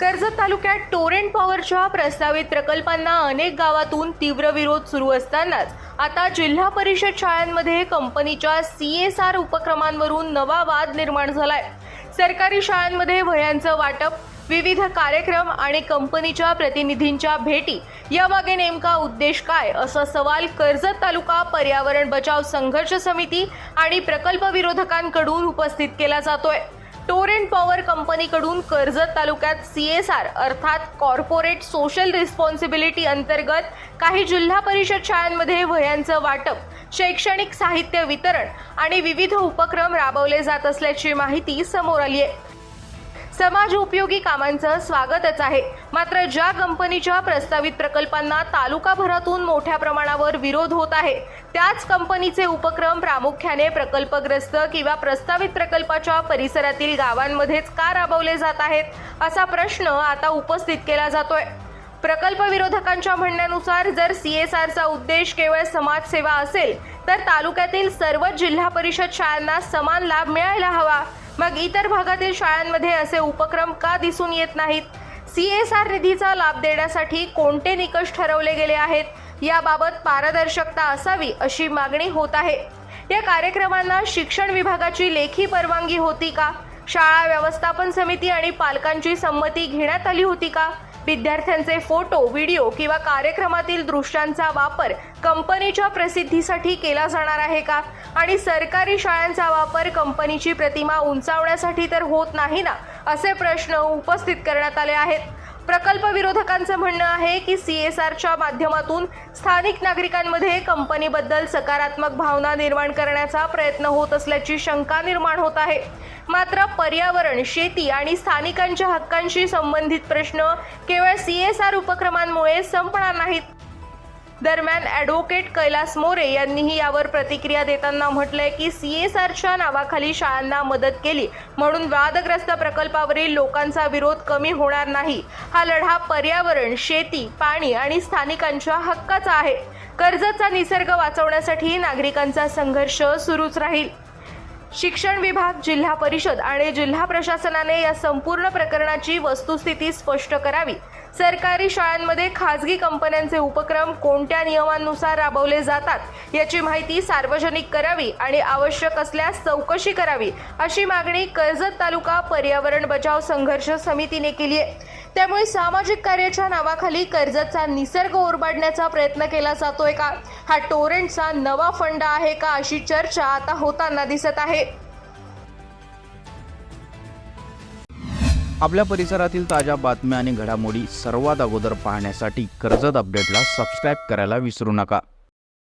कर्जत तालुक्यात टोरेंट पॉवरच्या प्रस्तावित प्रकल्पांना अनेक गावातून तीव्र विरोध सुरू असतानाच आता जिल्हा परिषद शाळांमध्ये कंपनीच्या CSR उपक्रमांवरून नवा वाद निर्माण झालाय। सरकारी शाळांमध्ये वह्यांचं वाटप, विविध कार्यक्रम आणि कंपनीच्या प्रतिनिधींच्या भेटी यामागे नेमका उद्देश काय असा सवाल कर्जत तालुका पर्यावरण बचाव संघर्ष समिती आणि प्रकल्प विरोधकांकडून उपस्थित केला जातोय। टोरेंट पॉवर कंपनीकडून कर्जत तालुक्यात CSR अर्थात कॉर्पोरेट सोशल रिस्पॉन्सिबिलिटी अंतर्गत काही जिल्हा परिषद शाळांमध्ये वह्यांचं वाटप, शैक्षणिक साहित्य वितरण आणि विविध उपक्रम राबवले जात असल्याची माहिती समोर आली आहे। समाज उपयोगी कामांचं स्वागतच आहे, मात्र ज्या कंपनीच्या प्रस्तावित प्रकल्पांना तालुकाभरातून मोठ्या प्रमाणावर विरोध होत आहे त्याच कंपनीचे उपक्रम प्रामुख्याने प्रकल्पग्रस्त किंवा प्रस्तावित प्रकल्पाच्या परिसरातील गावांमध्येच का राबवले जात आहेत असा प्रश्न आता उपस्थित केला जातोय। प्रकल्प विरोधकांच्या म्हणण्यानुसार जर CSRचा उद्देश केवळ समाजसेवा असेल तर तालुक्यातील सर्वच जिल्हा परिषद शाळांना समान लाभ मिळायला हवा, मग इतर भागातील शाळांमध्ये असे उपक्रम का दिसून येत नाहीत? CSR निधीचा लाभ देण्यासाठी कोणते निकष ठरवले गेले आहेत याबाबत पारदर्शकता असावी अशी मागणी होत आहे। या कार्यक्रमांना शिक्षण विभागाची लेखी परवानगी होती का? शाळा व्यवस्थापन समिती आणि पालकांची संमती घेण्यात आली होती का? विद्यार्थ्यांचे फोटो, व्हिडिओ किंवा कार्यक्रमातील दृश्यांचा वापर कंपनीच्या प्रसिद्धीसाठी केला जाणार आहे का? आणि सरकारी शाळांचा वापर कंपनीची प्रतिमा उंचावण्यासाठी तर होत नाही ना, असे प्रश्न उपस्थित करण्यात आले आहेत। प्रकल्प विरोधकांचं म्हणणं आहे की CSRच्या माध्यमातून स्थानिक नागरिकांमध्ये कंपनीबद्दल सकारात्मक भावना निर्माण करण्याचा प्रयत्न होत असल्याची शंका निर्माण होत आहे। मात्र पर्यावरण, शेती आणि स्थानिकांच्या हक्कांशी संबंधित प्रश्न केवळ CSR उपक्रमांमुळे संपणार नाहीत। दरम्यान ॲडव्होकेट कैलास मोरे यांनीही यावर प्रतिक्रिया देताना म्हटलंय की CSRच्या नावाखाली शाळांना मदत केली म्हणून वादग्रस्त प्रकल्पावरील लोकांचा विरोध कमी होणार नाही। हा लढा पर्यावरण, शेती, पाणी आणि स्थानिकांच्या हक्काचा आहे। कर्जतचा निसर्ग वाचवण्यासाठी नागरिकांचा संघर्ष सुरूच राहील। शिक्षण विभाग, जिल्हा परिषद आणि जिल्हा प्रशासनाने या संपूर्ण प्रकरणाची वस्तुस्थिती स्पष्ट करावी। सरकारी शाळांमध्ये खासगी कंपन्यांचे उपक्रम कोणत्या नियमांनुसार राबवले जातात याची माहिती सार्वजनिक करावी आणि आवश्यक असल्यास चौकशी करावी अशी मागणी कर्जत तालुका पर्यावरण बचाव संघर्ष समितीने केली आहे। त्यामुळे सामाजिक कार्याच्या नावाखाली कर्जतचा निसर्ग ओरबाडण्याचा प्रयत्न केला जातोय का? हा टोरेंटचा नवा फंड आहे का, अशी चर्चा आता होताना दिसत आहे। आपल्या परिसरातील ताज्या बातम्या आणि घडामोडी सर्वात अगोदर पाहण्यासाठी कर्जत अपडेटला सबस्क्राईब करायला विसरू नका।